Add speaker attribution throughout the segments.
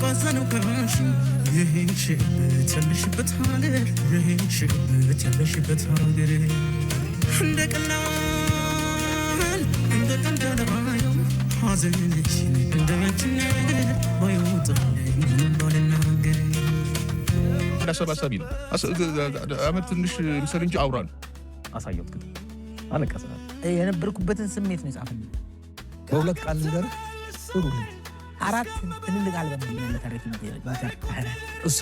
Speaker 1: ባዛነው ከሽ ይህንሽበት ያለሽበት ሀገር ይህንሽበት ያለሽበት ሀገር እንደ ቀላል እንደ ቀልድ ባየው ሐዘንሽ እንደ መችነገር ባይወጣልኝ ምንም ባልናገር
Speaker 2: አሰባሳቢ ነው አመት ትንሽ ምሰል እንጂ አውራን
Speaker 3: አሳየው ግን አለቀሰ የነበርኩበትን ስሜት ነው የጻፈልኝ
Speaker 4: በሁለት ቃል ነገር ጥሩ
Speaker 3: አራት ትልልቅ አልበም ለታሪክ ይመጣል
Speaker 4: እሱ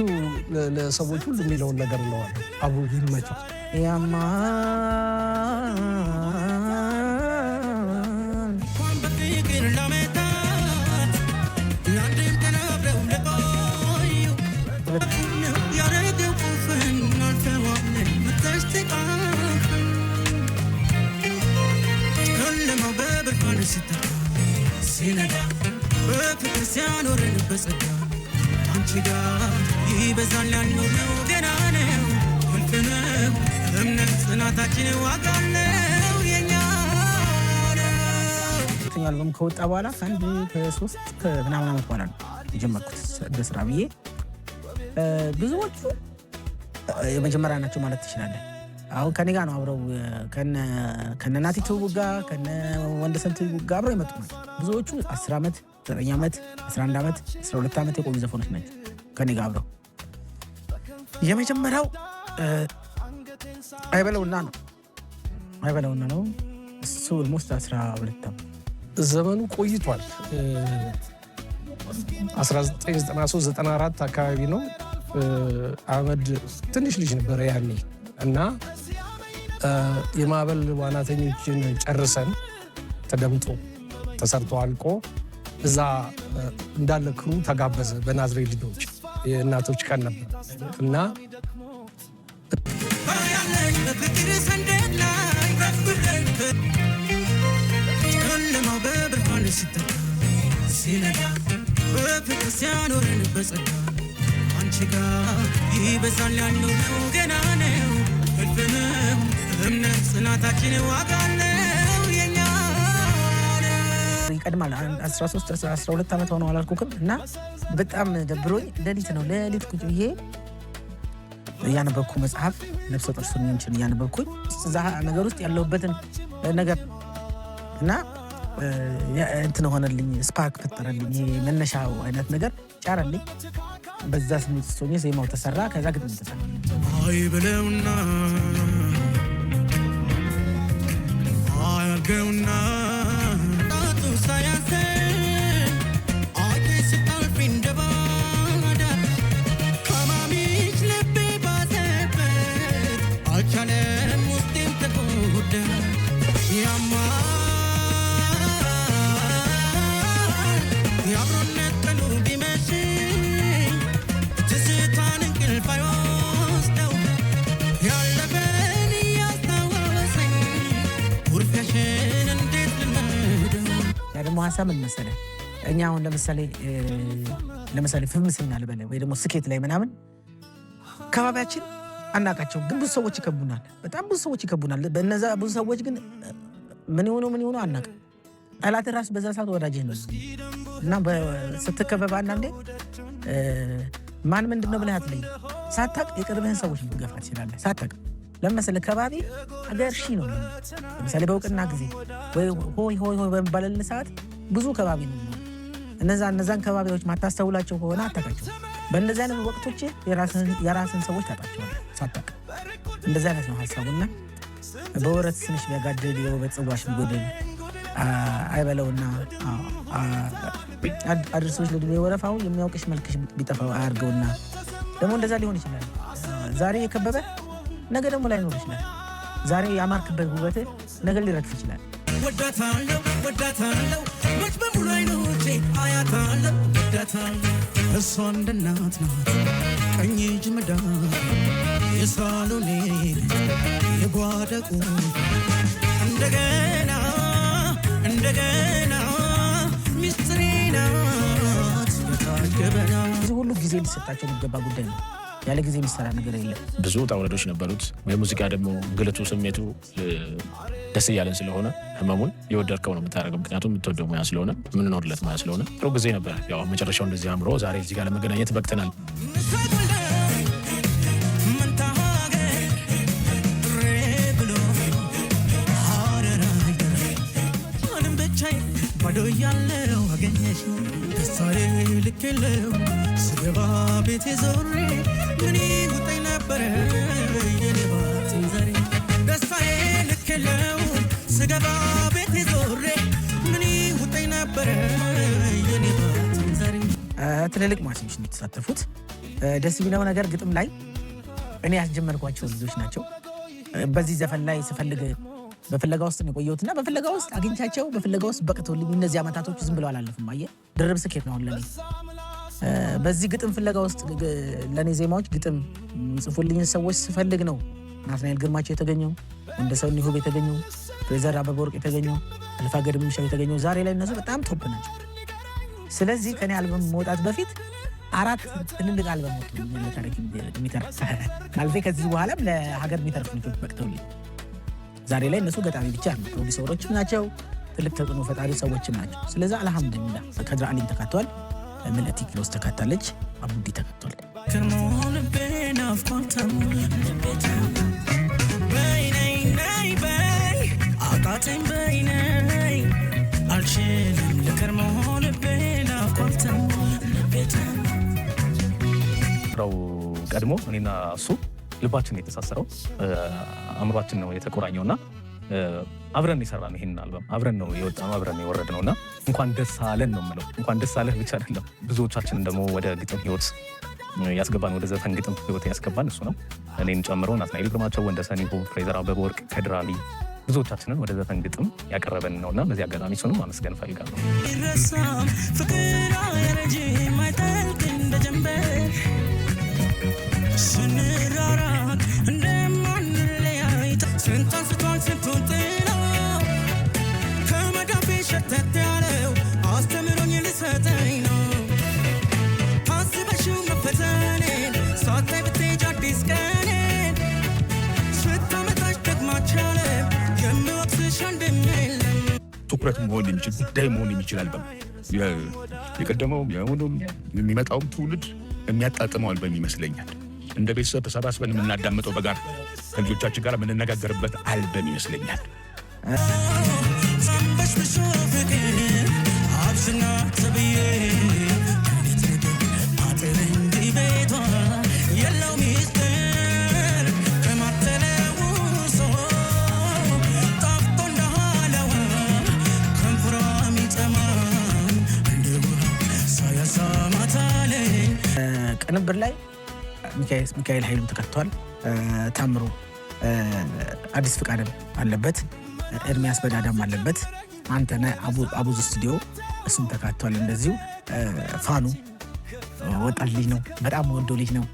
Speaker 4: ለሰዎች ሁሉ የሚለውን ነገር ነው አቡ ይመቸው
Speaker 3: ያማ
Speaker 1: ግን ለመታት ለአንድም ተናብረው ለቆዩ ያረገው ቁፍን አልተዋለን መተሽተቃፍ ጨለማው በብርሃን ሲተካ ሲነጋ በፍቅር ሲያኖረን በጸጋ አንቺ ጋር ይበዛል ያልነው ገና ነው እልፍ ነው እምነት ጽናታችን ዋጋ አለው የኛ
Speaker 3: ነው አልበም ከወጣ በኋላ ከአንድ ከሶስት ከምናምን ዓመት በኋላ ነው የጀመርኩት በስራ ብዬ ብዙዎቹ የመጀመሪያ ናቸው ማለት ትችላለህ አሁን ከኔ ጋር ነው አብረው ከነ ናቲ ትውጋ ከነ ወንደሰን ትውጋ አብረው የመጡ ናቸው ብዙዎቹ 10 ዓመት 9 ዓመት 11 ዓመት 12 ዓመት የቆዩ ዘፈኖች ናቸው ከኔ ጋር አብረው የመጀመሪያው አይበለውና ነው እሱ ኦልሞስት 12 ዓመት
Speaker 4: ዘመኑ ቆይቷል 1993-94 አካባቢ ነው አህመድ ትንሽ ልጅ ነበር ያኔ እና የማዕበል ዋናተኞችን ጨርሰን ተደምጦ ተሰርቶ አልቆ እዛ እንዳለ ክሩ ተጋበዘ በናዝሬት ልጆች የእናቶች ቀን ነበር እና
Speaker 1: በፍቅር ሲያኖረን በጸጋ አንቺ ጋር ይበዛል ያልነው ገና ነው እልፍ ነው እምነት ጽናታችን ዋጋ አለው የኛ
Speaker 3: ይቀድማል 13-12 ዓመት ሆነው አላልኩክም እና በጣም ደብሮኝ ሌሊት ቁጭ ብዬ ያነበብኩ መጽሐፍ ነፍሰ ጡር ስንኞችን ያነበብኩኝ እዛ ነገር ውስጥ ያለሁበትን ነገር እና እንትን ሆነልኝ ስፓርክ ፈጠረልኝ መነሻው አይነት ነገር ጫረልኝ በዛ ስሜት ሶኝ ዜማው ተሰራ ከዛ ግጥም ተሰራ
Speaker 1: አይበለውና አያርገውና ጣጡ ሳያሰ አዲስ ጣልፊ እንደባዳ ከማሚች ልቤ ባሰበት አልቻለም ውስጤም ተጎዳ ያማ የአብሮነት ቀኑ ቢመሽኝ ትዝታን እንቅልፍ አይወስደው ያለፈን እያስታወሰኝ ውርፊያሽን እንዴት ልመደው
Speaker 3: ያ ደግሞ ሀሳብ ምን መሰለህ እኛ አሁን ለምሳሌ ፍምስና ልበለ ወይ ደግሞ ስኬት ላይ ምናምን ከባቢያችን አናቃቸው ግን ብዙ ሰዎች ይከቡናል በጣም ብዙ ሰዎች ይከቡናል በእነዛ ብዙ ሰዎች ግን ምን ይሆኑ አናውቅም ጠላት ራስ በዛ ሰዓት ወዳጅ ነው እና ስትከበባ አንዳንዴ ማን ምንድነው ብለህ አትለይ ሳታቅ የቅርብህን ሰዎች ልትገፋ ትችላለህ ሳታቅ ለምሳሌ ከባቢ አገር ሺ ነው ለምሳሌ በውቅና ጊዜ ወይ ሆይ በመባለል ሰዓት ብዙ ከባቢ ነው እነዛን ከባቢዎች ማታስተውላቸው ሆነ አታውቃቸው በእነዚህ አይነት ወቅቶች የራስን ሰዎች ታጣቸዋለህ ሳታቅ እንደዛ አይነት ነው ሐሳቡና በወረት ስንሽ ቢያጋደል የውበት ጽዋሽ ቢጎደል አይበለውና አድርሶች ለድሜ ወረፋው የሚያውቅሽ መልክሽ ቢጠፋው አያርገውና ደግሞ እንደዛ ሊሆን ይችላል ዛሬ የከበበ ነገ ደግሞ ላይ ኖር ይችላል ዛሬ ያማርክበት ውበት ነገ ሊረግፍ ይችላል
Speaker 1: ወዳታለው ወጭ በሙሉ አይኖቼ አያታለው ወዳታለው እሷ እንደ እናት ናት ቀኝ እጅ መዳፍ የሳሎኔ የጓደቁ እንደገና ሚስትሬ ናት የታገበና
Speaker 3: ብዙ ሁሉ ጊዜ ሊሰጣቸው የሚገባ ጉዳይ ነው ያለ ጊዜ የሚሰራ ነገር የለም።
Speaker 5: ብዙ ታውረዶች ነበሩት። የሙዚቃ ደግሞ ግልቱ ስሜቱ ደስ እያለን ስለሆነ ህመሙን የወደድከው ነው የምታደርገው። ምክንያቱም የምትወደው ሙያ ስለሆነ የምንኖርለት ሙያ ስለሆነ ጥሩ ጊዜ ነበር። ያው መጨረሻው እንደዚህ አምሮ ዛሬ እዚህ ጋር ለመገናኘት በቅተናል።
Speaker 1: ባዶ ያለው አገኘሽ ደስታዬ ልክ የለው ስገባ ቤቴ ዞሬ ምን ይውጠኝ ነበረ የኔባትን ዛሬ ደስታዬ ልክ የለው ስገባ ቤቴ ዞሬ ምን ይውጠኝ ነበረ የኔባትን ዛሬ።
Speaker 3: ትልልቅ ማሲዎች ነው የተሳተፉት። ደስ የሚለው ነገር ግጥም ላይ እኔ ያስጀመርኳቸው ልጆች ናቸው። በዚህ ዘፈን ላይ ስፈልግ በፍለጋ ውስጥ ነው የቆየሁትና በፍለጋ ውስጥ አግኝቻቸው በፍለጋ ውስጥ በቅተውልኝ እነዚህ አመታቶች ዝም ብለው አላለፉም። አየህ ድርብ ስኬት ነው ለኔ። በዚህ ግጥም ፍለጋ ውስጥ ለኔ ዜማዎች ግጥም ጽፉልኝ ሰዎች ስፈልግ ነው ናትናኤል ግርማቸው የተገኘው፣ ወንደሰን ይሁብ የተገኘው፣ ፍሬዘር አበበ ወርቅ የተገኘው፣ አልፋ ገድምሻው የተገኘው። ዛሬ ላይ እነሱ በጣም ቶፕ ናቸው። ስለዚህ ከኔ አልበም መውጣት በፊት 4 ትልልቅ አልበም ወጡ። ለታሪክ የሚተርፍ አልፌ ከዚህ በኋላም ለሀገር የሚተርፍ ልጆች በቅተውልኝ ዛሬ ላይ እነሱ ገጣሚ ብቻ ነው፣ ፕሮዲውሰሮችም ናቸው፣ ትልቅ ተጽዕኖ ፈጣሪ ሰዎችም ናቸው። ስለዚህ አልሐምዱሊላህ ከድራ አሊም ተካቷል፣ ምልእቲ ኪሎስ ተካታለች፣ አቡዲ ተካቷል።
Speaker 1: ከርሞን ቤና ፍቆንተም በይነይ ነይ በይ አቃተኝ በይነይ አልችልም ለከርሞን ቤና ፍቆንተም
Speaker 5: ስራው ቀድሞ እኔና እሱ ልባችን የተሳሰረው አእምሯችን ነው የተቆራኘውና አብረን የሰራን ይሄን አልበም አብረን ነው የወጣነው፣ አብረን የወረድነውና እንኳን ደስ አለን ነው የምለው። እንኳን ደስ አለህ ብቻ አይደለም፣ ብዙዎቻችን ደግሞ ወደ ግጥም ህይወት ያስገባን፣ ወደ ዘፈን ግጥም ህይወት ያስገባን እሱ ነው። እኔን ጨምሮ ናትናኤል ግርማቸው፣ ወንደሰን ይሁብ፣ ፍሬዘር አበበ ወርቅ፣ ከድር አሊ ብዙዎቻችንን ወደ ዘፈን ግጥም ያቀረበን ነውና በዚህ አጋጣሚ እሱንም ማመስገን እፈልጋለሁ።
Speaker 1: ይረሳም ፍቅር አይረጅም አይጠልቅ እንደ ጀንበር ስንራራቅ እንደማንለያይ ስንት አንስቷል ስንቱን ጥለው ከመዳፌ ሸተት ያለው አስተምሮኝ ልሰጠኝ ነው። አስበሽው መፈተኔን ሳታይ ብትሄጂ አዲስ ቀኔን ስታመጣሽ ደግማቻለ የምወቅስሽ አንድም የለም።
Speaker 2: ትኩረት መሆን የሚችል ጉዳይ መሆን የሚችል አልበም የቀደመው የሆኑም የሚመጣውም ትውልድ የሚያጣጥመው አልበም ይመስለኛል። እንደ ቤተሰብ ተሰባስበን የምናዳምጠው በጋር ከልጆቻችን ጋር የምንነጋገርበት አልበም ይመስለኛል።
Speaker 1: ሳምበሽ ብሾ ፍቅር አብስና ተብዬ አጥር እንዲ ቤቷ የለው ሚስጥር ከማተለውሶ ጣፍጦ እንዳለዋ ከንፈሯ ሚጠማም እንደ ውሃ ሳያሳማታለኝ።
Speaker 3: ቅንብር ላይ ሚካኤል ኃይሉም ተከቷል። ታምሩ አዲስ ፍቃድም አለበት፣ ኤርሚያስ በዳዳም አለበት፣ አንተነህ አቡዝ ስቱዲዮ እሱም ተካቷል። እንደዚሁ ፋኑ ወጣት ልጅ ነው፣ በጣም ወዶ ልጅ ነው፣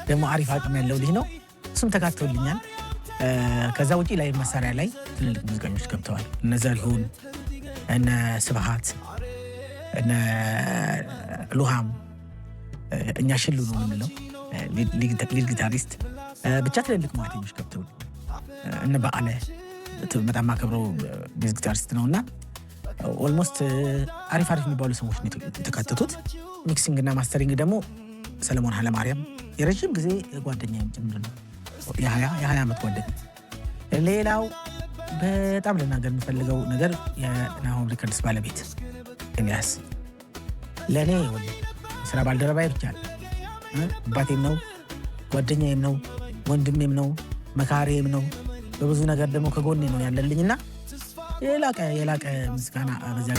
Speaker 3: ደግሞ አሪፍ አቅም ያለው ልጅ ነው፣ እሱም ተካቶልኛል። ከዛ ውጪ ላይ መሳሪያ ላይ ትልልቅ ሙዚቀኞች ገብተዋል። እነ ዘሪሁን፣ እነ ስብሃት፣ እነ ሉሃም፣ እኛ ሽሉ ነው የምንለው ሊድ ጊታሪስት፣ ብቻ ትልልቅ ማቴኞች ገብተው እነ በዓለ በጣም ማከብረው ቤዝ ጊታሪስት ነውና ኦልሞስት አሪፍ የሚባሉ ሰዎች ነው የተካተቱት። ሚክሲንግ እና ማስተሪንግ ደግሞ ሰለሞን ኃይለማርያም የረጅም ጊዜ ጓደኛዬም ጭምር ነው፣ የ20 ዓመት ጓደኛ። ሌላው በጣም ልናገር የምፈልገው ነገር የናሆም ሪከርድስ ባለቤት ኤልያስ ለእኔ ስራ ባልደረባዬ ብቻ አባቴም ነው፣ ጓደኛዬም ነው፣ ወንድሜም ነው፣ መካሪዬም ነው። በብዙ ነገር ደግሞ ከጎኔ ነው ያለልኝና የላቀ ምስጋና በዚያ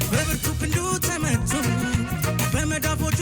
Speaker 3: በብርቱ ክንዱ ተመቱ በመዳፎቹ